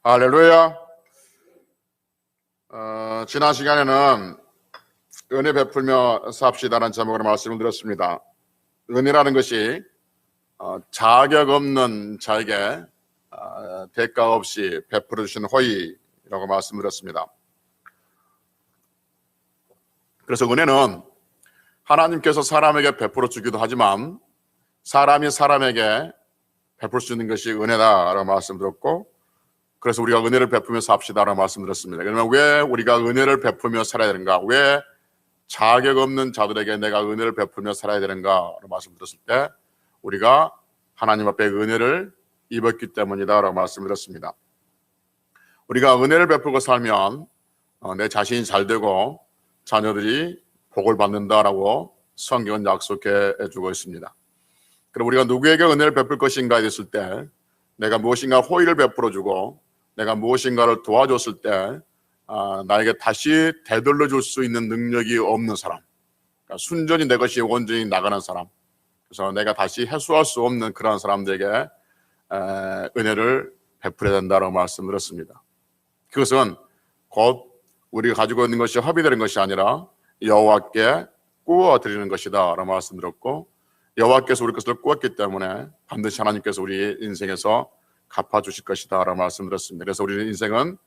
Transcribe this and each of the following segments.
할렐루야. 지난 시간에는 은혜 베풀며 삽시다라는 제목으로 말씀을 드렸습니다. 은혜라는 것이 자격 없는 자에게 대가 없이 베풀어 주신 호의라고 말씀드렸습니다. 그래서 은혜는 하나님께서 사람에게 베풀어 주기도 하지만 사람이 사람에게 베풀 수 있는 것이 은혜다라고 말씀드렸고, 그래서 우리가 은혜를 베풀며 삽시다라고 말씀드렸습니다. 그러면 왜 우리가 은혜를 베풀며 살아야 되는가? 왜 자격 없는 자들에게 내가 은혜를 베풀며 살아야 되는가라고 말씀드렸을 때 우리가 하나님 앞에 은혜를 입었기 때문이다라고 말씀드렸습니다. 우리가 은혜를 베풀고 살면 내 자신이 잘 되고 자녀들이 복을 받는다라고 성경은 약속해 주고 있습니다. 그럼 우리가 누구에게 은혜를 베풀 것인가에 됐을 때 내가 무엇인가 호의를 베풀어 주고 내가 무엇인가를 도와줬을 때 나에게 다시 되돌려 줄 수 있는 능력이 없는 사람, 그러니까 순전히 내 것이 온전히 나가는 사람, 그래서 내가 다시 해소할 수 없는 그런 사람들에게 은혜를 베풀어야 된다고 말씀드렸습니다. 그것은 곧 우리가 가지고 있는 것이 허비되는 것이 아니라 여호와께 꾸어 드리는 것이다 라고 말씀드렸고, 여호와께서 우리 것을 꾸었기 때문에 반드시 하나님께서 우리 인생에서 갚아주실 것이다 라고 말씀드렸습니다. 그래서 우리 인생은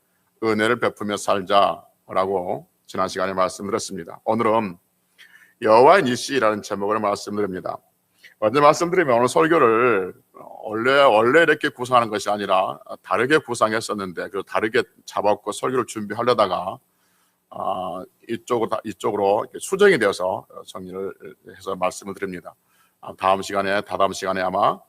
은혜를 베풀며 살자라고 지난 시간에 말씀드렸습니다. 오늘은 여호와의 니시라는 제목으로 말씀드립니다. 먼저 말씀드리면 오늘 설교를 원래 이렇게 구상하는 것이 아니라 다르게 구상했었는데 그 다르게 잡았고 설교를 준비하려다가 이쪽으로 수정이 되어서 정리를 해서 말씀을 드립니다. 다다음 시간에 아마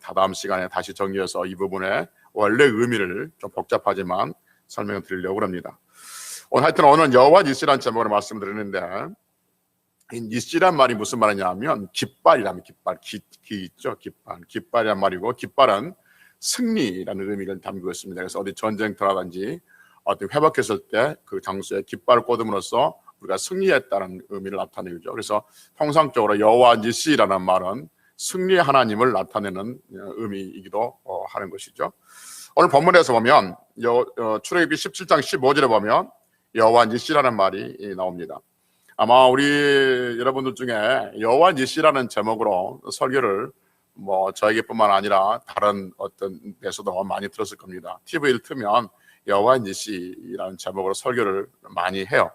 다다음 시간에 다시 정리해서 이 부분의 원래 의미를 좀 복잡하지만 설명을 드리려고 합니다. 오늘은 여호와 니시라는 제목으로 말씀드리는데, 이 니시란 말이 무슨 말이냐면 깃발이라면 깃발이란 말이고, 깃발은 승리라는 의미를 담고 있습니다. 그래서 어디 전쟁터라든지 어디 회복했을 때 그 장소에 깃발을 꽂음으로써 우리가 승리했다는 의미를 나타내죠. 그래서 통상적으로 여호와 니시라는 말은 승리의 하나님을 나타내는 의미이기도 하는 것이죠. 오늘 본문에서 보면 출애굽기 17장 15절에 보면 여호와 니시라는 말이 나옵니다. 아마 우리 여러분들 중에 여호와 니시라는 제목으로 설교를 저에게뿐만 아니라 다른 어떤 데서도 많이 들었을 겁니다. TV를 틀면 여호와 니시라는 제목으로 설교를 많이 해요.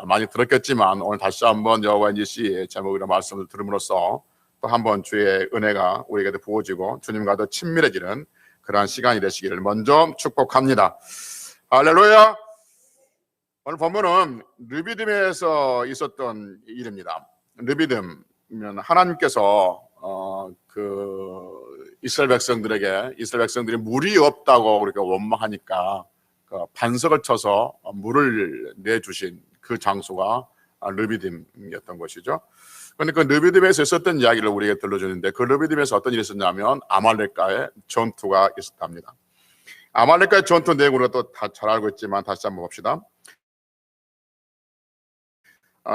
많이 들었겠지만 오늘 다시 한번 여호와 니시의 제목으로 말씀을 들음으로써 또 한번 주의 은혜가 우리에게 부어지고 주님과 더 친밀해지는 그러한 시간이 되시기를 먼저 축복합니다. 할렐루야. 오늘 본문은 르비딤에서 있었던 일입니다. 르비딤은 하나님께서 이스라엘 백성들이 물이 없다고 그렇게 원망하니까 반석을 쳐서 물을 내주신 그 장소가 르비딤이었던 것이죠. 그런데 그 르비딤에서 있었던 이야기를 우리에게 들려주는데, 그 르비딤에서 어떤 일이 있었냐면 아말렉과의 전투가 있었답니다. 아말렉과의 전투 내용으로 또 다 잘 알고 있지만 다시 한번 봅시다.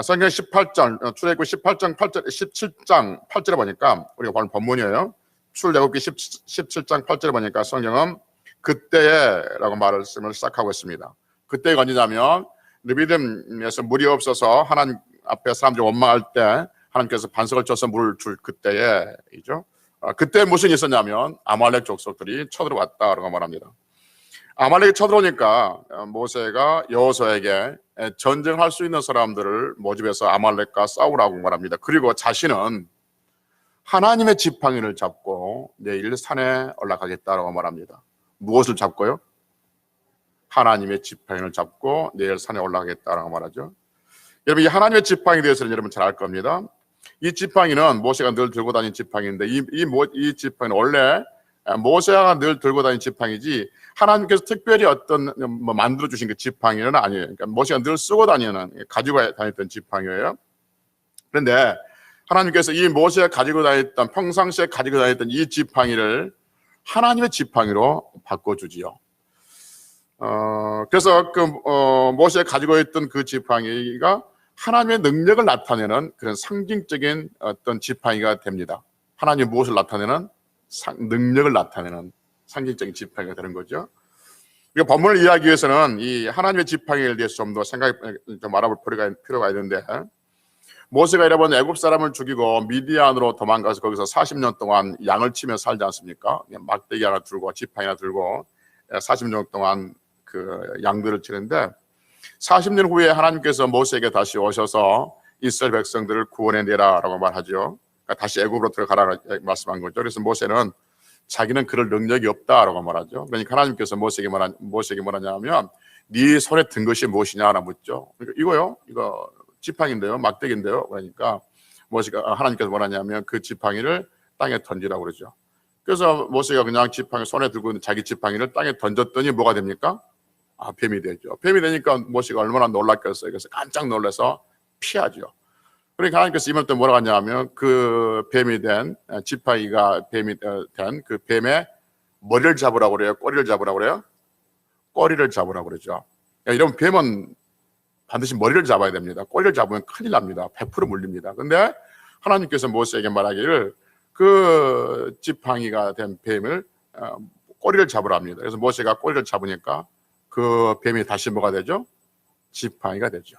성경 18장, 출애굽기 17장 8절에 보니까, 우리가 보는 본문이에요. 출애굽기 17장 8절에 보니까 성경은 그때라고 말씀을 시작하고 있습니다. 그때가 언제냐면 르비딤에서 물이 없어서 하나님 앞에 사람들이 원망할 때 하나님께서 반석을 쳐서 물을 줄 그때이죠. 그때 무슨 일이 있었냐면 아말렉 족속들이 쳐들어왔다라고 말합니다. 아말렉이 쳐들어오니까 모세가 여호수아에게 전쟁할 수 있는 사람들을 모집해서 아말렉과 싸우라고 말합니다. 그리고 자신은 하나님의 지팡이를 잡고 내일 산에 올라가겠다라고 말합니다. 무엇을 잡고요? 하나님의 지팡이를 잡고 내일 산에 올라가겠다라고 말하죠. 여러분, 이 하나님의 지팡이에 대해서는 여러분 잘 알 겁니다. 이 지팡이는 모세가 늘 들고 다니는 지팡이인데 이 지팡이는 원래 모세가 늘 들고 다니는 지팡이지 하나님께서 특별히 어떤 만들어 주신 그 지팡이는 아니에요. 그러니까 모세가 늘 쓰고 가지고 다녔던 지팡이예요. 그런데 하나님께서 이 모세가 평상시에 가지고 다녔던 이 지팡이를 하나님의 지팡이로 바꿔주지요. 그래서 모세가 가지고 있던 그 지팡이가 하나님의 능력을 나타내는 그런 상징적인 어떤 지팡이가 됩니다. 하나님의 무엇을 나타내는 능력을 나타내는 상징적인 지팡이가 되는 거죠. 그러니까 본문을 이해하기 위해서는 이 하나님의 지팡이에 대해서 좀 더 좀 알아볼 필요가 있는데, 모세가 여러분 애굽 사람을 죽이고 미디안으로 도망가서 거기서 40년 동안 양을 치며 살지 않습니까? 막대기 하나 들고 지팡이 하나 들고 40년 동안 그 양들을 치는데, 40년 후에 하나님께서 모세에게 다시 오셔서 이스라엘 백성들을 구원해내라라고 말하죠. 그러니까 다시 애굽으로 들어가라 말씀한 거죠. 그래서 모세는 자기는 그럴 능력이 없다라고 말하죠. 그러니까 하나님께서 모세에게 뭐라냐면 네 손에 든 것이 무엇이냐라고 묻죠. 그러니까 이거 지팡이인데요, 막대기인데요. 그러니까 모세가 하나님께서 뭐라냐면 그 지팡이를 땅에 던지라고 그러죠. 그래서 모세가 그냥 지팡이 손에 들고 있는 자기 지팡이를 땅에 던졌더니 뭐가 됩니까? 뱀이 되죠. 뱀이 되니까 모세가 얼마나 놀랐겠어요. 그래서 깜짝 놀라서 피하죠. 그러니까 하나님께서 이번 때 뭐라고 하냐면 그 뱀이 된 지팡이가 뱀이 된 그 뱀의 머리를 잡으라고 그래요? 꼬리를 잡으라고 그래요? 꼬리를 잡으라고 그러죠. 이런 뱀은 반드시 머리를 잡아야 됩니다. 꼬리를 잡으면 큰일 납니다. 100% 물립니다. 근데 하나님께서 모세에게 말하기를 그 지팡이가 된 뱀을 꼬리를 잡으라 합니다. 그래서 모세가 꼬리를 잡으니까 그 뱀이 다시 뭐가 되죠? 지팡이가 되죠.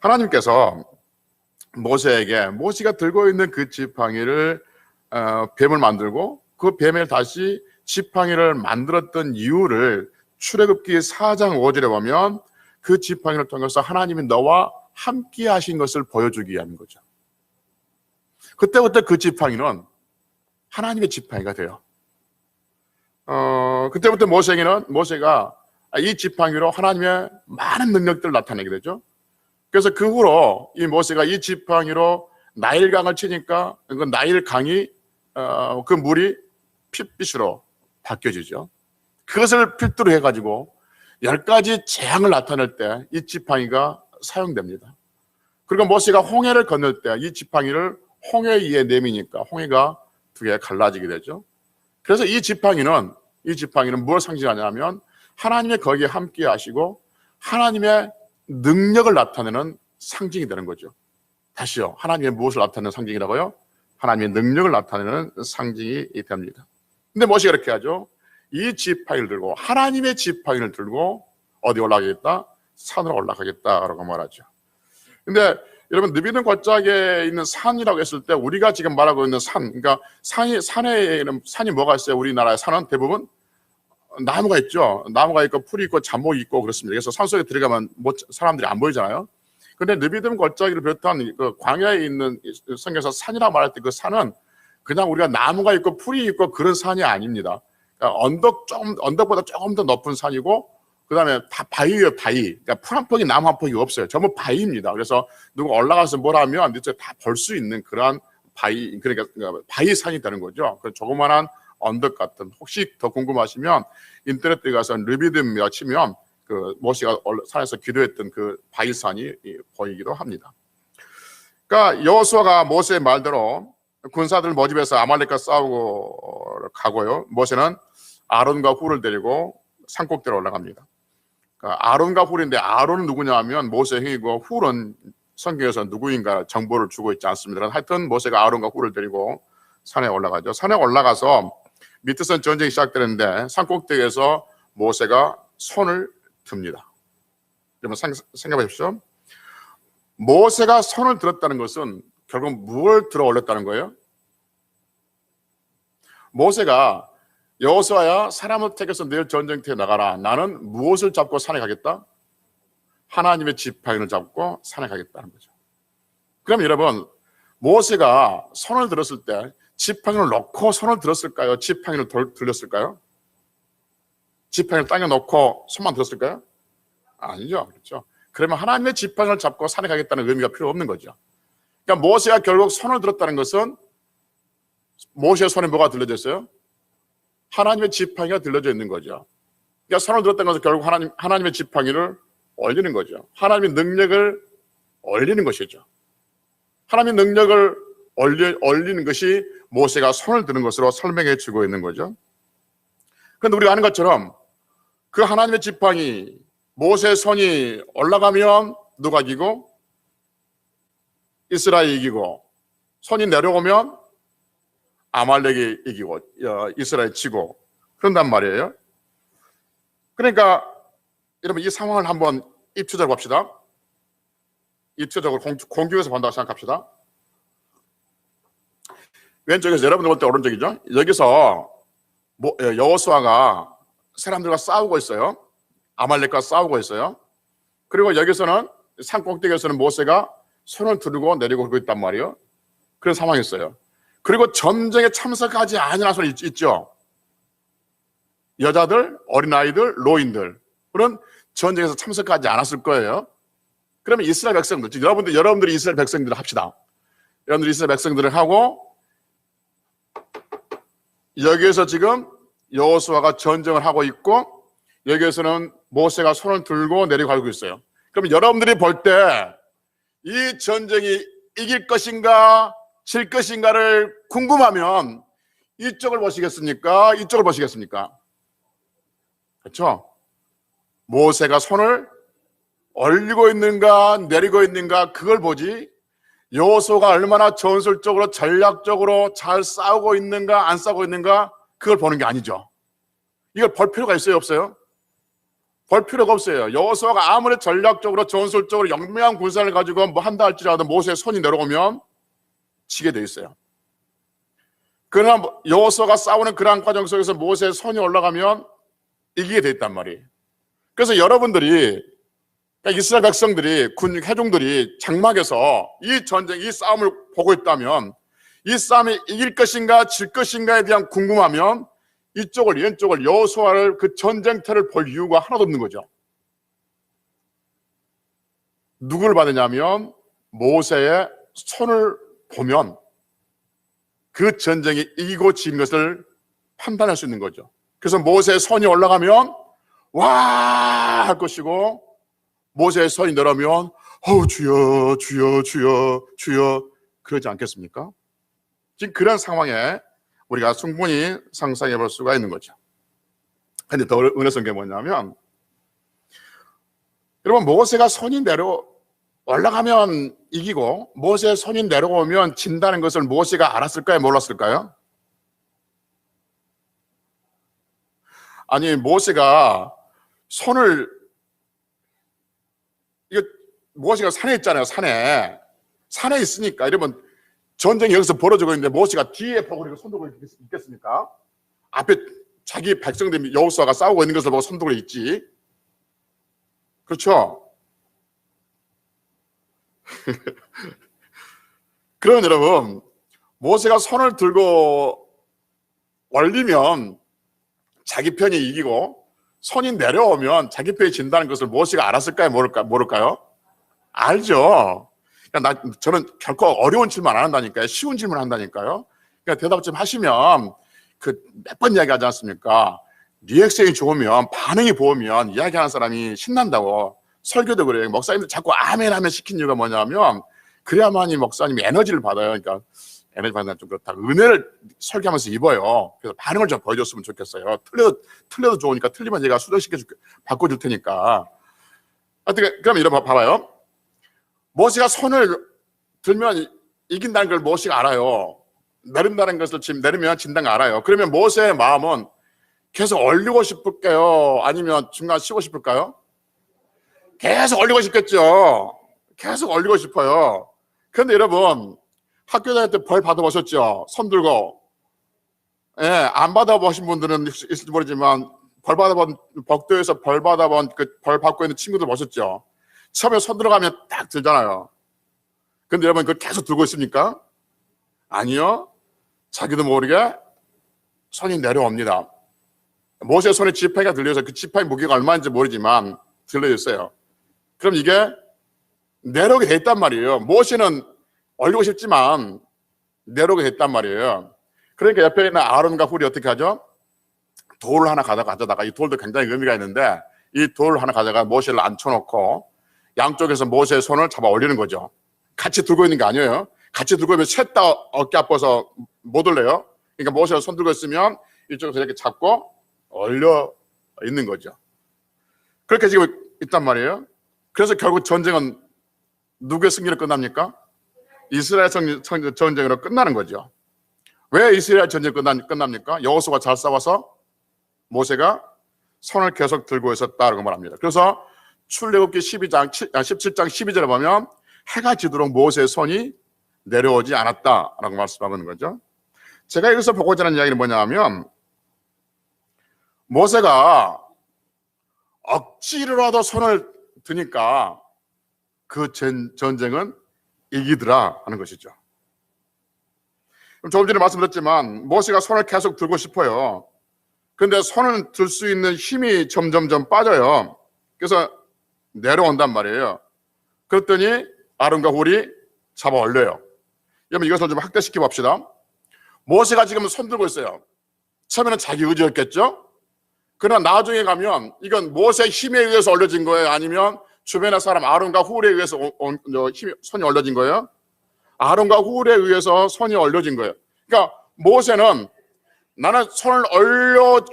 하나님께서 모세에게 모세가 들고 있는 그 지팡이를 뱀을 만들고 그 뱀을 다시 지팡이를 만들었던 이유를 출애굽기 4장 5절에 보면 그 지팡이를 통해서 하나님이 너와 함께 하신 것을 보여주기 위한 거죠. 그때부터 그 지팡이는 하나님의 지팡이가 돼요. 그때부터 모세가 이 지팡이로 하나님의 많은 능력들을 나타내게 되죠. 그래서 그 후로 이 모세가 이 지팡이로 나일강을 치니까 그 나일강이 그 물이 핏빛으로 바뀌어지죠. 그것을 필두로 해가지고 10가지 재앙을 나타낼 때 이 지팡이가 사용됩니다. 그리고 모세가 홍해를 건널 때 이 지팡이를 홍해 위에 내미니까 홍해가 두 개 갈라지게 되죠. 그래서 이 지팡이는 무엇을 상징하냐면 하나님의 거기에 함께 하시고 하나님의 능력을 나타내는 상징이 되는 거죠. 다시요. 하나님의 무엇을 나타내는 상징이라고요? 하나님의 능력을 나타내는 상징이 됩니다. 근데 모세가 이렇게 하죠. 이 지팡이를 들고 하나님의 지팡이를 들고 어디 올라가겠다? 산으로 올라가겠다라고 말하죠. 근데 여러분 느비dim 골짜기에 있는 산이라고 했을 때 우리가 지금 말하고 있는 산, 그러니까 산이 뭐가 있어요? 우리나라의 산은 대부분 나무가 있죠. 나무가 있고 풀이 있고 잡목이 있고 그렇습니다. 그래서 산속에 들어가면 사람들이 안 보이잖아요. 그런데 느비dim 골짜기를 비롯한 그 광야에 있는 성경에서 산이라고 말할 때 그 산은 그냥 우리가 나무가 있고 풀이 있고 그런 산이 아닙니다. 그러니까 언덕보다 조금 더 높은 산이고 그다음에 다 바위예요, 바위. 그러니까 풀 한 폭이 나무 한 폭이 없어요. 전부 바위입니다. 그래서 누가 올라가서 뭘 하면 이제 다 볼 수 있는 그러한 바위, 그러니까 바위 산이 되는 거죠. 그 조그만한 언덕 같은. 혹시 더 궁금하시면 인터넷 들어가서 느비딤이라 치면 그 모세가 산에서 기도했던 그 바위산이 보이기도 합니다. 그러니까 여호수아가 모세의 말대로 군사들 모집해서 아말렉과 싸우고 가고요. 모세는 아론과 훌을 데리고 산꼭대로 올라갑니다. 그러니까 아론과 훌인데 아론은 누구냐 하면 모세의 형이고 훌은 성경에서 누구인가 정보를 주고 있지 않습니다. 하여튼 모세가 아론과 훌을 데리고 산에 올라가죠. 산에 올라가서 밑에서 전쟁이 시작되는데 산꼭대기에서 모세가 손을 듭니다. 여러분 생각해 보십시오. 모세가 손을 들었다는 것은 결국 무엇을 들어 올렸다는 거예요? 모세가 여호수아야 사람을 택해서 내일 전쟁터에 나가라. 나는 무엇을 잡고 산에 가겠다? 하나님의 지팡이를 잡고 산에 가겠다는 거죠. 그럼 여러분 모세가 손을 들었을 때 지팡이를 놓고 손을 들었을까요? 지팡이를 들렸을까요? 지팡이를 땅에 놓고 손만 들었을까요? 아니죠. 그렇죠. 그러면 하나님의 지팡이를 잡고 산에 가겠다는 의미가 필요 없는 거죠. 그러니까 모세가 결국 손을 들었다는 것은 모세의 손에 뭐가 들려졌어요? 하나님의 지팡이가 들려져 있는 거죠. 그러니까 손을 들었다는 것은 결국 하나님의 지팡이를 올리는 거죠. 하나님의 능력을 올리는 것이죠. 하나님의 능력을 올리는 것이 모세가 손을 드는 것으로 설명해 주고 있는 거죠. 그런데 우리가 아는 것처럼 그 하나님의 지팡이 모세의 손이 올라가면 누가 이기고 이스라엘이 이기고 손이 내려오면 아말렉이 이기고 이스라엘이 지고 그런단 말이에요. 그러니까 여러분 이 상황을 한번 입체적으로 봅시다. 입체적으로 공중에서 본다고 생각합시다. 왼쪽에서 여러분들 볼 때 오른쪽이죠. 여기서 여호수아가 사람들과 싸우고 있어요. 아말렉과 싸우고 있어요. 그리고 여기서는 산 꼭대기에서는 모세가 손을 들고 내리고 있단 말이에요. 그런 상황이었어요. 그리고 전쟁에 참석하지 않은 사람이 있죠. 여자들, 어린아이들, 노인들. 그런 전쟁에서 참석하지 않았을 거예요. 그러면 이스라엘 백성들, 즉 여러분들이 이스라엘 백성들을 합시다. 여러분들이 이스라엘 백성들을 하고 여기에서 지금 여호수아가 전쟁을 하고 있고 여기에서는 모세가 손을 들고 내려가고 있어요. 그럼 여러분들이 볼 때 이 전쟁이 이길 것인가 질 것인가를 궁금하면 이쪽을 보시겠습니까? 이쪽을 보시겠습니까? 그렇죠? 모세가 손을 올리고 있는가 내리고 있는가 그걸 보지 여호수아가 얼마나 전술적으로 전략적으로 잘 싸우고 있는가 안 싸우고 있는가 그걸 보는 게 아니죠. 이걸 볼 필요가 있어요 없어요? 볼 필요가 없어요. 여호수아가 아무리 전략적으로 전술적으로 영명한 군사를 가지고 뭐 한다 할지라도 모세의 손이 내려오면 지게 돼 있어요. 그러나 여호수아가 싸우는 그러한 과정 속에서 모세의 손이 올라가면 이기게 돼 있단 말이에요. 그래서 여러분들이 이스라엘 백성들이 해종들이 장막에서 이 전쟁, 이 싸움을 보고 있다면 이 싸움이 이길 것인가 질 것인가에 대한 궁금하면 이쪽을 왼쪽을 여호수아를 그 전쟁터를 볼 이유가 하나도 없는 거죠. 누구를 받으냐면 모세의 손을 보면 그 전쟁이 이기고 진 것을 판단할 수 있는 거죠. 그래서 모세의 손이 올라가면 와 할 것이고 모세의 손이 내려오면 주여 주여 주여 주여 그러지 않겠습니까? 지금 그런 상황에 우리가 충분히 상상해 볼 수가 있는 거죠. 그런데 더 은혜스러운 게 뭐냐면 여러분 모세가 손이 올라가면 이기고 모세의 손이 내려오면 진다는 것을 모세가 알았을까요? 몰랐을까요? 아니 모세가 모세가 산에 있잖아요. 산에 있으니까 이러면 전쟁이 여기서 벌어지고 있는데 모세가 뒤에 보고 이렇게 손 들고 있겠습니까? 앞에 자기 백성들 여호수아가 싸우고 있는 것을 보고 손 들고 있지. 그렇죠? 그러면 여러분 모세가 손을 들고 올리면 자기 편이 이기고 손이 내려오면 자기 편이 진다는 것을 모세가 알았을까요? 모를까요? 알죠. 그러니까 저는 결코 어려운 질문 안 한다니까요. 쉬운 질문 한다니까요. 그러니까 대답 좀 하시면 몇 번 이야기하지 않습니까? 리액션이 좋으면 반응이 보면 이야기하는 사람이 신난다고. 설교도 그래요. 목사님들 자꾸 아멘 하면 시킨 이유가 뭐냐면 그래야만이 목사님이 에너지를 받아요. 그러니까 에너지 받는 건 좀 그렇다. 은혜를 설교하면서 입어요. 그래서 반응을 좀 보여줬으면 좋겠어요. 틀려도 좋으니까 틀리면 제가 바꿔줄 테니까. 어떻게 그럼 이런 봐봐요. 모세가 손을 들면 이긴다는 걸 모세가 알아요. 내린다는 것을 내리면 진다는 걸 알아요. 그러면 모세의 마음은 계속 올리고 싶을까요? 아니면 중간 쉬고 싶을까요? 계속 올리고 싶겠죠. 계속 올리고 싶어요. 그런데 여러분 학교 다닐 때 벌 받아보셨죠? 손 들고. 예, 안 받아보신 분들은 있을지 모르지만 복도에서 벌 받아본 벌 받고 있는 친구들 보셨죠? 처음에 손 들어가면 딱 들잖아요. 근데 여러분 그걸 계속 들고 있습니까? 아니요. 자기도 모르게 손이 내려옵니다. 모세의 손에 지팡이가 들려서 그 지팡이 무게가 얼마인지 모르지만 들려있어요. 그럼 이게 내려오게 돼 있단 말이에요. 모세는 올리고 싶지만 내려오게 됐단 말이에요. 그러니까 옆에 있는 아론과 훌이 어떻게 하죠? 돌을 하나 가져다가 이 돌도 굉장히 의미가 있는데 이 돌을 하나 가져가 모세를 앉혀놓고 양쪽에서 모세의 손을 잡아 올리는 거죠. 같이 들고 있는 게 아니에요. 같이 들고 있으면 셋 다 어깨 아파서 못 올려요. 그러니까 모세가 손 들고 있으면 이쪽에서 이렇게 잡고 올려 있는 거죠. 그렇게 지금 있단 말이에요. 그래서 결국 전쟁은 누구의 승리로 끝납니까? 이스라엘 전쟁으로 끝나는 거죠. 왜 이스라엘 전쟁이 끝납니까? 여호수아가 잘 싸워서 모세가 손을 계속 들고 있었다라고 말합니다. 그래서 출애굽기 17장 12절에 보면 해가 지도록 모세의 손이 내려오지 않았다라고 말씀하는 거죠. 제가 여기서 보고자 하는 이야기는 뭐냐면 모세가 억지로라도 손을 드니까 그 전쟁은 이기더라 하는 것이죠. 조금 전에 말씀드렸지만 모세가 손을 계속 들고 싶어요. 그런데 손을 들 수 있는 힘이 점점점 빠져요. 그래서 내려온단 말이에요. 그랬더니 아론과 훌이 잡아 올려요. 여러분 이것을 좀 확대시켜 봅시다. 모세가 지금 손 들고 있어요. 처음에는 자기 의지였겠죠? 그러나 나중에 가면 이건 모세의 힘에 의해서 올려진 거예요? 아니면 주변의 사람 아론과 훌에 의해서 손이 올려진 거예요? 아론과 훌에 의해서 손이 올려진 거예요. 그러니까 모세는 나는 손을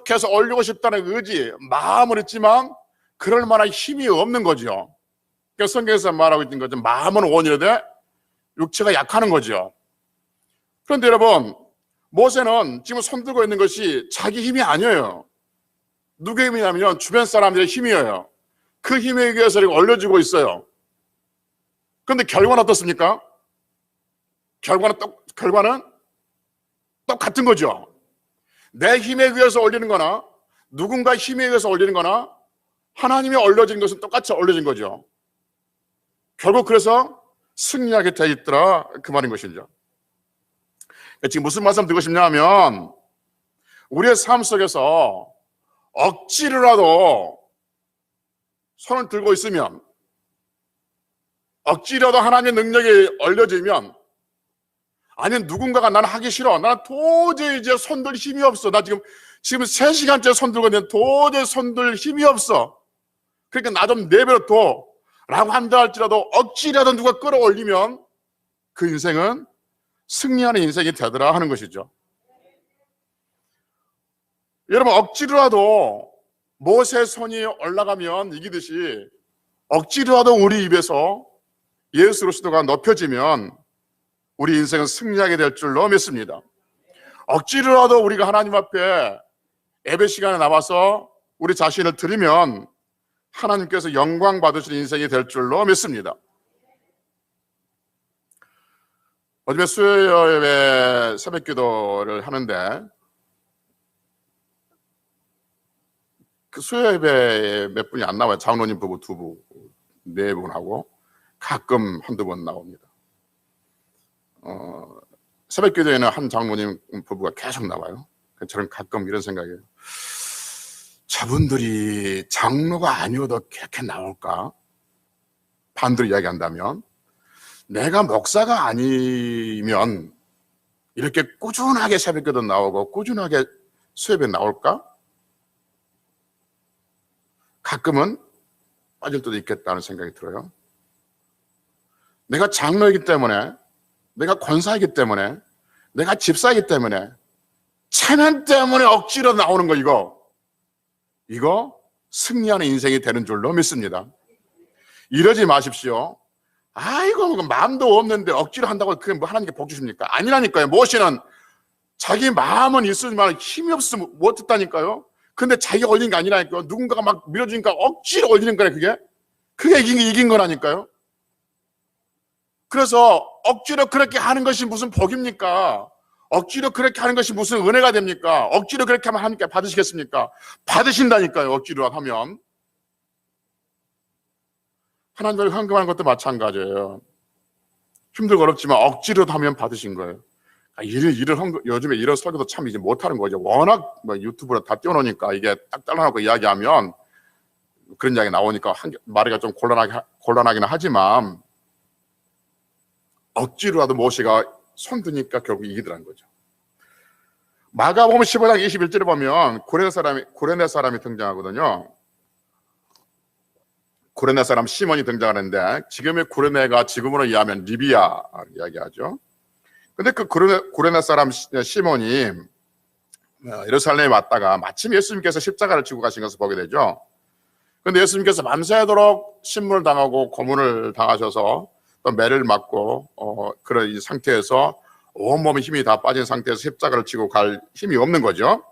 계속 올리고 싶다는 의지, 마음은 있지만 그럴 만한 힘이 없는 거죠. 그러니까 성경에서 말하고 있는 거죠. 마음은 온유한데 육체가 약하는 거죠. 그런데 여러분, 모세는 지금 손 들고 있는 것이 자기 힘이 아니에요. 누구의 힘이냐면 주변 사람들의 힘이에요. 그 힘에 의해서 올려지고 있어요. 그런데 결과는 어떻습니까? 결과는 똑같은 거죠. 내 힘에 의해서 올리는 거나 누군가 힘에 의해서 올리는 거나 하나님이 올려진 것은 똑같이 올려진 거죠. 결국 그래서 승리하게 돼 있더라 그 말인 것이죠. 지금 무슨 말씀 드리고 싶냐 하면 우리의 삶 속에서 억지로라도 손을 들고 있으면 억지로라도 하나님의 능력이 올려지면 아니면 누군가가 나는 하기 싫어. 나는 도저히 이제 손들 힘이 없어. 나 지금 3시간째 손 들고 있는데 도저히 손들 힘이 없어. 그러니까 나 좀 내버려둬. 라고 한다 할지라도 억지라도 누가 끌어올리면 그 인생은 승리하는 인생이 되더라 하는 것이죠. 여러분 억지로라도 모세의 손이 올라가면 이기듯이 억지로라도 우리 입에서 예수 그리스도가 높여지면 우리 인생은 승리하게 될 줄로 믿습니다. 억지로라도 우리가 하나님 앞에 예배 시간에 나와서 우리 자신을 드리면 하나님께서 영광 받으시는 인생이 될 줄로 믿습니다. 어제 수요일에 새벽 기도를 하는데 그 수요 예배에 몇 분이 안 나와요. 장로님 부부 2분, 4분하고 가끔 한두 번 나옵니다. 새벽 기도에는 한 장로님 부부가 계속 나와요. 저는 가끔 이런 생각이에요. 저분들이 장로가 아니어도 그렇게 나올까? 반대로 이야기한다면 내가 목사가 아니면 이렇게 꾸준하게 새벽 기도 나오고 꾸준하게 수요예배 나올까? 가끔은 빠질 때도 있겠다는 생각이 들어요. 내가 장로이기 때문에, 내가 권사이기 때문에, 내가 집사이기 때문에, 체면 때문에 억지로 나오는 거 이거 승리하는 인생이 되는 줄로 믿습니다. 이러지 마십시오. 아이고 마음도 없는데 억지로 한다고 그게 뭐 하나님께 복 주십니까? 아니라니까요. 모세는 자기 마음은 있으지만 힘이 없으면 못했다니까요. 근데 자기가 올린 게 아니라니까요. 누군가가 막 밀어주니까 억지로 올리는 거래. 그게 이긴 거라니까요. 그래서 억지로 그렇게 하는 것이 무슨 복입니까? 억지로 그렇게 하는 것이 무슨 은혜가 됩니까? 억지로 그렇게 하면 하나님께 받으시겠습니까? 받으신다니까요. 억지로 하면. 하나님을 헌금하는 것도 마찬가지예요. 힘들고 어렵지만 억지로 하면 받으신 거예요. 요즘에 이런 설교도 참 이제 못하는 거죠. 워낙 유튜브로 다 띄워놓으니까 이게 딱 잘라놓고 이야기하면 그런 이야기 나오니까 말이가 좀 곤란하기는 하지만 억지로라도 모세가 손 드니까 결국 이기더라는 거죠. 마가복음 15장 21절에 보면 구레네 사람이 등장하거든요. 구레네 사람 시몬이 등장하는데 지금의 구레네가 지금으로 이해하면 리비아 이야기하죠. 근데 그 구레네 사람 시몬이 예루살렘에 왔다가 마침 예수님께서 십자가를 지고 가신 것을 보게 되죠. 그런데 예수님께서 밤새도록 신문을 당하고 고문을 당하셔서 또 매를 맞고 그런 이 상태에서 온몸에 힘이 다 빠진 상태에서 십자가를 지고 갈 힘이 없는 거죠.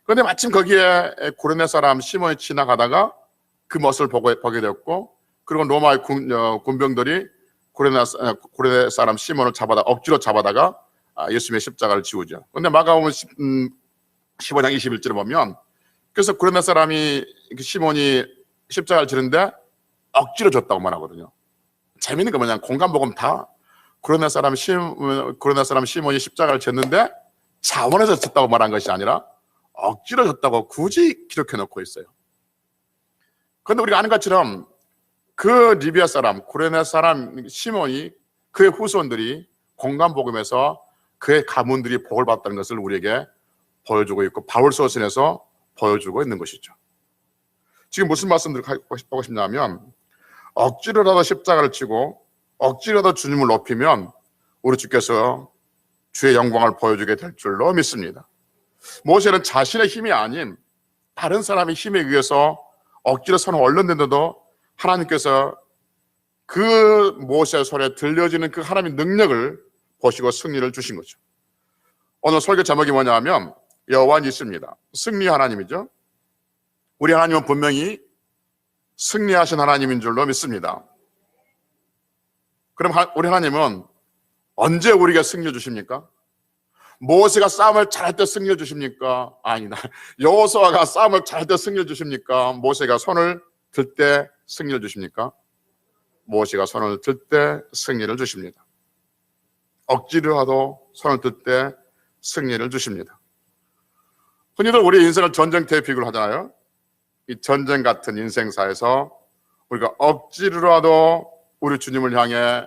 그런데 마침 거기에 구레네 사람 시몬이 지나가다가 그 모습을 보게 되었고, 그리고 로마의 군병들이 구레네 사람 시몬을 억지로 잡아다가 예수님의 십자가를 지우죠. 그런데 마가복음 15장 21절에 보면, 그래서 구레네 사람이 시몬이 십자가를 지는데 억지로 줬다고 말하거든요. 재밌는 거 뭐냐면 공간복음 다 구레네 사람 시몬이 십자가를 졌는데 자원해서 졌다고 말한 것이 아니라 억지로 졌다고 굳이 기록해 놓고 있어요. 그런데 우리가 아는 것처럼 그 리비아 사람, 구레네 사람 시몬이, 그의 후손들이 공간복음에서 그의 가문들이 복을 받았다는 것을 우리에게 보여주고 있고, 바울서신에서 보여주고 있는 것이죠. 지금 무슨 말씀을 하고 싶냐면, 억지로라도 십자가를 치고 억지로라도 주님을 높이면 우리 주께서 주의 영광을 보여주게 될 줄로 믿습니다. 모세는 자신의 힘이 아닌 다른 사람의 힘에 의해서 억지로 손을 올렸는데도 하나님께서 그 모세의 손에 들려지는 그 하나님의 능력을 보시고 승리를 주신 거죠. 오늘 설교 제목이 뭐냐면 여호와 니스입니다. 승리 하나님이죠. 우리 하나님은 분명히 승리하신 하나님인 줄로 믿습니다. 그럼 우리 하나님은 언제 우리에게 승리 주십니까? 모세가 싸움을 잘할 때 승리 주십니까? 아니다. 여호수아가 싸움을 잘할 때 승리 주십니까? 모세가 손을 들 때 승리를 주십니까? 모세가 손을 들 때 승리를 주십니다. 억지로라도 손을 들 때 승리를 주십니다. 흔히들 우리 인생을 전쟁터에 비교를 하잖아요. 이 전쟁 같은 인생사에서 우리가 억지로라도 우리 주님을 향해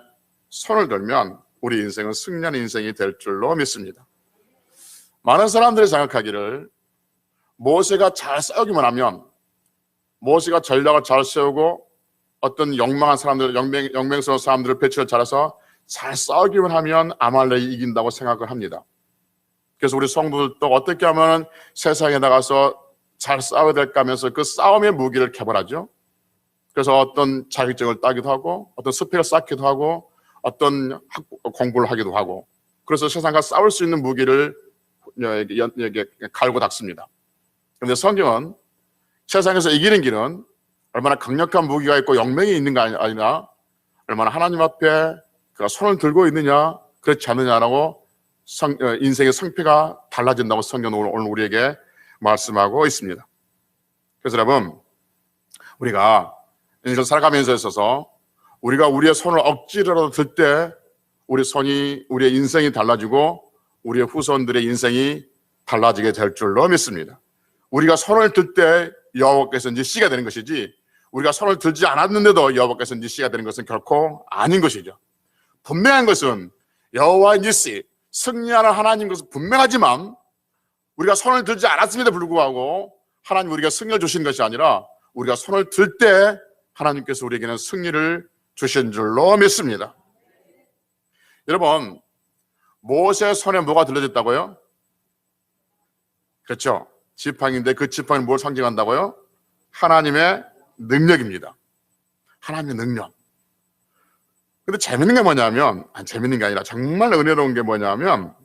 손을 들면 우리 인생은 승리하는 인생이 될 줄로 믿습니다. 많은 사람들이 생각하기를 모세가 잘 싸우기만 하면, 모세가 전략을 잘 세우고 어떤 영맹한 사람들, 영맹스러운 사람들을 배치를 잘해서 잘 싸우기만 하면 아말렉이 이긴다고 생각을 합니다. 그래서 우리 성도들도 어떻게 하면 세상에 나가서 잘 싸워야 될까 하면서 그 싸움의 무기를 개발하죠. 그래서 어떤 자격증을 따기도 하고, 어떤 스펙을 쌓기도 하고, 어떤 공부를 하기도 하고, 그래서 세상과 싸울 수 있는 무기를 갈고 닦습니다. 그런데 성경은 세상에서 이기는 길은 얼마나 강력한 무기가 있고 영맹이 있는 게 아니라 얼마나 하나님 앞에 그가 손을 들고 있느냐, 그렇지 않느냐라고 인생의 성패가 달라진다고 성경은 오늘 우리에게 말씀하고 있습니다. 그래서 여러분, 우리가 인생을 살아가면서 있어서 우리가 우리의 손을 억지로라도 들 때 우리의 인생이 달라지고 우리의 후손들의 인생이 달라지게 될 줄로 믿습니다. 우리가 손을 들 때 여호와께서 니시가 되는 것이지, 우리가 손을 들지 않았는데도 여호와께서 니시가 되는 것은 결코 아닌 것이죠. 분명한 것은 여호와 니시, 승리하는 하나님 것은 분명하지만 우리가 손을 들지 않았음에도 불구하고 하나님 우리가 승리를 주신 것이 아니라 우리가 손을 들 때 하나님께서 우리에게는 승리를 주신 줄로 믿습니다. 여러분, 모세의 손에 뭐가 들려졌다고요? 그렇죠. 지팡이인데 그 지팡이는 뭘 상징한다고요? 하나님의 능력입니다. 하나님의 능력. 근데 재밌는 게 뭐냐면, 재밌는 게 아니라 정말 은혜로운 게 뭐냐면,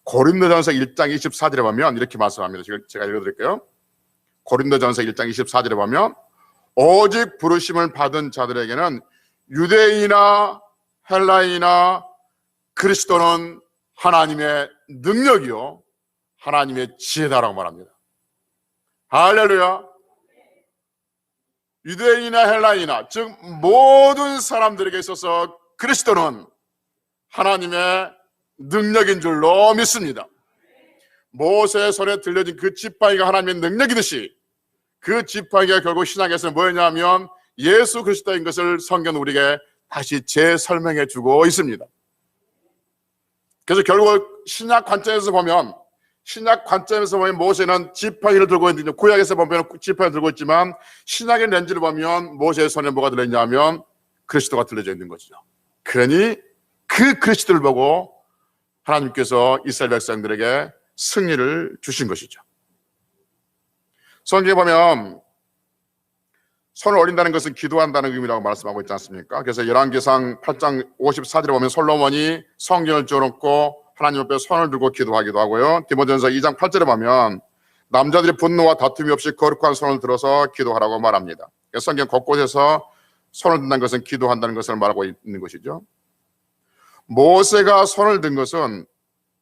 고린도전서 1장 24절에 보면 이렇게 말씀합니다. 제가 읽어드릴게요. 고린도전서 1장 24절에 보면, 오직 부르심을 받은 자들에게는 유대인이나 헬라인이나 그리스도는 하나님의 능력이요 하나님의 지혜다라고 말합니다. 할렐루야. 유대인이나 헬라인이나, 즉 모든 사람들에게 있어서 그리스도는 하나님의 능력인 줄로 믿습니다. 모세의 손에 들려진 그 지팡이가 하나님의 능력이듯이 그 지팡이가 결국 신약에서는 뭐였냐면 예수 그리스도인 것을 성경은 우리에게 다시 재설명해 주고 있습니다. 그래서 결국 신약 관점에서 보면 모세는 지팡이를 들고 있는데, 구약에서 보면 지팡이를 들고 있지만 신약의 렌즈를 보면 모세의 손에 뭐가 들어있냐면 그리스도가 들려져 있는 것이죠. 그러니 그 그리스도를 보고 하나님께서 이스라엘 백성들에게 승리를 주신 것이죠. 성경에 보면 손을 올린다는 것은 기도한다는 의미라고 말씀하고 있지 않습니까? 그래서 열왕기상 8장 54절에 보면 솔로몬이 성경을 쥐어놓고 하나님 앞에 손을 들고 기도하기도 하고요. 디모데전서 2장 8절에 보면 남자들이 분노와 다툼이 없이 거룩한 손을 들어서 기도하라고 말합니다. 성경 곳곳에서 손을 든다는 것은 기도한다는 것을 말하고 있는 것이죠. 모세가 손을 든 것은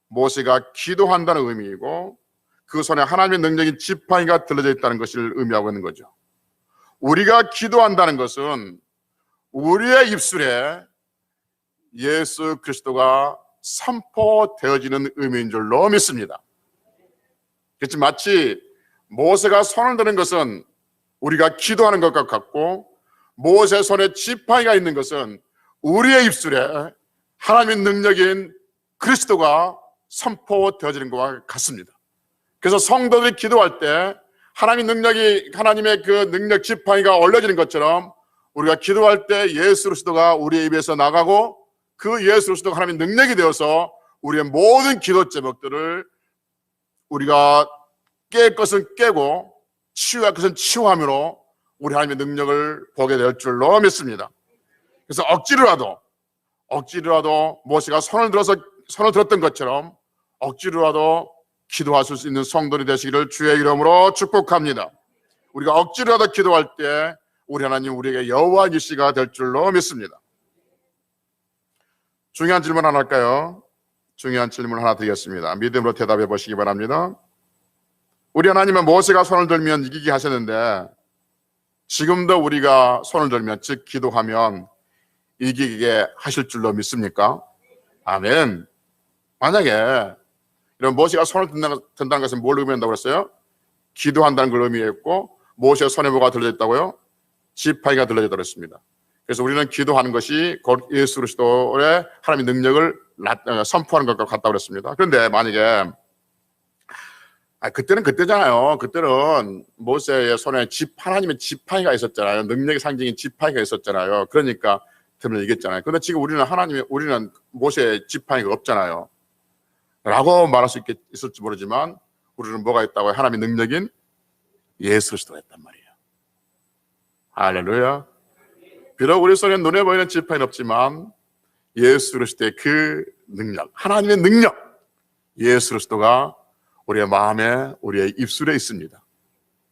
모세가 기도한다는 의미이고 그 손에 하나님의 능력인 지팡이가 들려져 있다는 것을 의미하고 있는 거죠. 우리가 기도한다는 것은 우리의 입술에 예수 그리스도가 선포되어지는 의미인 줄로 믿습니다. 그렇지, 마치 모세가 손을 드는 것은 우리가 기도하는 것과 같고 모세 손에 지팡이가 있는 것은 우리의 입술에 하나님의 능력인 그리스도가 선포되어지는 것과 같습니다. 그래서 성도들이 기도할 때 하나님의 그 능력 지팡이가 올려지는 것처럼 우리가 기도할 때 예수 그리스도가 우리의 입에서 나가고 그 예수 그리스도가 하나님의 능력이 되어서 우리의 모든 기도 제목들을 우리가 깰 것은 깨고 치유할 것은 치유함으로 우리 하나님의 능력을 보게 될 줄로 믿습니다. 그래서 억지로라도 모세가 손을 들었던 것처럼 억지로라도 기도하실 수 있는 성도들이 되시기를 주의 이름으로 축복합니다. 우리가 억지로라도 기도할 때 우리 하나님 우리에게 여호와 니시가 될 줄로 믿습니다. 중요한 질문 하나 할까요? 중요한 질문 하나 드리겠습니다. 믿음으로 대답해 보시기 바랍니다. 우리 하나님은 모세가 손을 들면 이기게 하셨는데 지금도 우리가 손을 들면, 즉 기도하면 이기게 하실 줄로 믿습니까? 아멘. 만약에 이런 모세가 손을 든다는 것은 뭘 의미한다고 그랬어요? 기도한다는 걸 의미했고 모세의 손에 뭐가 들려있다고요? 지팡이가 들려있다고 그랬습니다. 그래서 우리는 기도하는 것이 예수 그리스도의 하나님의 능력을 선포하는 것과 같다고 그랬습니다. 그런데 만약에 그때는 그때잖아요. 그때는 모세의 손에 하나님의 지팡이가 있었잖아요. 능력의 상징인 지팡이가 있었잖아요. 그러니까 들으면 이겼잖아요. 그런데 지금 우리는 모세의 지팡이가 없잖아요. 라고 말할 수 있을지 모르지만 우리는 뭐가 있다고요? 하나님의 능력인 예수 그리스도가 있단 말이에요. 할렐루야. 비록 우리 손에 눈에 보이는 지팡이는 없지만 예수 그리스도의 그 능력, 하나님의 능력, 예수 그리스도가 우리의 마음에, 우리의 입술에 있습니다.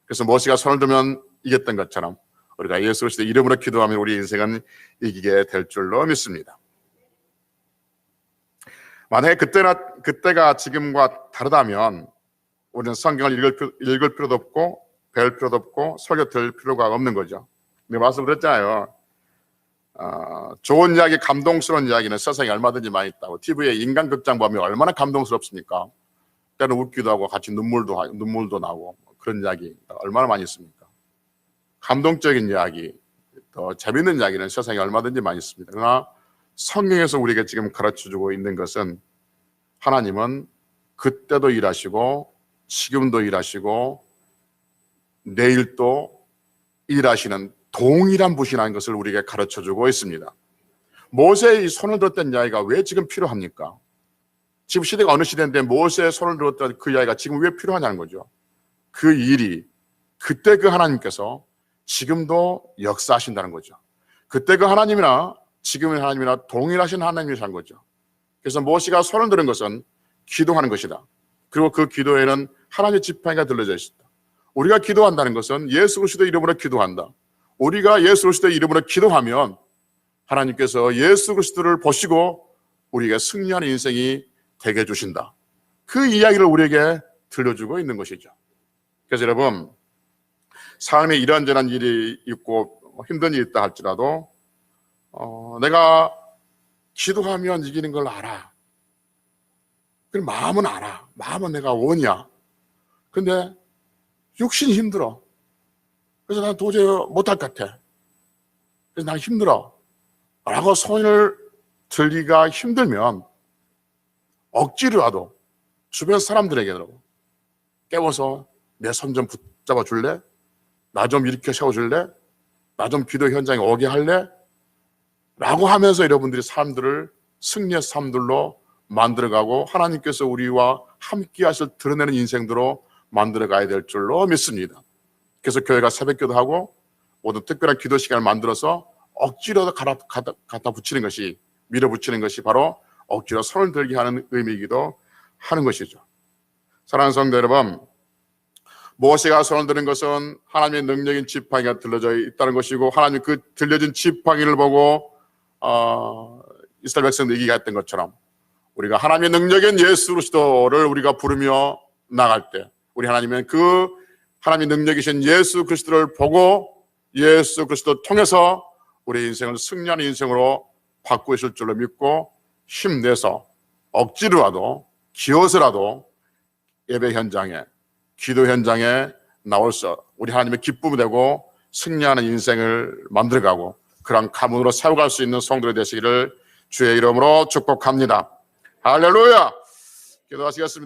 그래서 모세가 손을 들면 이겼던 것처럼 우리가 예수 그리스도의 이름으로 기도하면 우리 인생은 이기게 될 줄로 믿습니다. 만약에 그때가 지금과 다르다면 우리는 성경을 읽을 필요도 없고 배울 필요도 없고 설교 들을 필요가 없는 거죠. 내가 말씀드렸잖아요. 좋은 이야기, 감동스러운 이야기는 세상에 얼마든지 많이 있다고. TV에 인간극장 보면 얼마나 감동스럽습니까? 때는 웃기도 하고 같이 눈물도 나고 그런 이야기 얼마나 많이 있습니까? 감동적인 이야기, 더 재밌는 이야기는 세상에 얼마든지 많이 있습니다. 그러나 성경에서 우리에게 지금 가르쳐주고 있는 것은 하나님은 그때도 일하시고 지금도 일하시고 내일도 일하시는 동일한 분이라는 것을 우리에게 가르쳐주고 있습니다. 모세의 이 손을 들었던 이야기가 왜 지금 필요합니까? 지금 시대가 어느 시대인데 모세의 손을 들었던 그 이야기가 지금 왜 필요하냐는 거죠. 그 일이 그때 그 하나님께서 지금도 역사하신다는 거죠. 그때 그 하나님이나 지금의 하나님이나 동일하신 하나님이라는 거죠. 그래서 모세가 손을 들은 것은 기도하는 것이다. 그리고 그 기도에는 하나님의 지팡이가 들려져 있습니다. 우리가 기도한다는 것은 예수 그리스도의 이름으로 기도한다. 우리가 예수 그리스도의 이름으로 기도하면 하나님께서 예수 그리스도를 보시고 우리에게 승리하는 인생이 되게 해주신다. 그 이야기를 우리에게 들려주고 있는 것이죠. 그래서 여러분, 삶에 이런저런 일이 있고 힘든 일이 있다 할지라도 내가 기도하면 이기는 걸 알아. 그럼 마음은 알아. 마음은 내가 원이야. 근데 육신이 힘들어. 그래서 난 도저히 못할 것 같아. 그래서 난 힘들어. 라고 손을 들기가 힘들면 억지로라도 주변 사람들에게도 깨워서 내 손 좀 붙잡아 줄래? 나 좀 일으켜 세워줄래? 나 좀 기도 현장에 오게 할래? 라고 하면서 여러분들이 삶들을 승리의 삶들로 만들어가고 하나님께서 우리와 함께 하실 드러내는 인생들로 만들어가야 될 줄로 믿습니다. 그래서 교회가 새벽기도하고 모든 특별한 기도 시간을 만들어서 억지로 갖다 붙이는 것이, 밀어붙이는 것이 바로 억지로 손을 들게 하는 의미이기도 하는 것이죠. 사랑하는 성도 여러분, 모세가 손을 드는 것은 하나님의 능력인 지팡이가 들려져 있다는 것이고, 하나님 그 들려진 지팡이를 보고 이스라엘 백성들 이기게 했던 것처럼, 우리가 하나님의 능력인 예수 그리스도를 우리가 부르며 나갈 때, 우리 하나님은 그 하나님의 능력이신 예수 그리스도를 보고 예수 그리스도 통해서 우리 인생을 승리하는 인생으로 바꾸실 줄로 믿고, 힘내서 억지로라도 기어서라도 예배 현장에, 기도 현장에 나와서 우리 하나님의 기쁨이 되고 승리하는 인생을 만들어가고 그런 가문으로 세워갈 수 있는 성도들이 되시기를 주의 이름으로 축복합니다. 할렐루야! 기도하시겠습니다.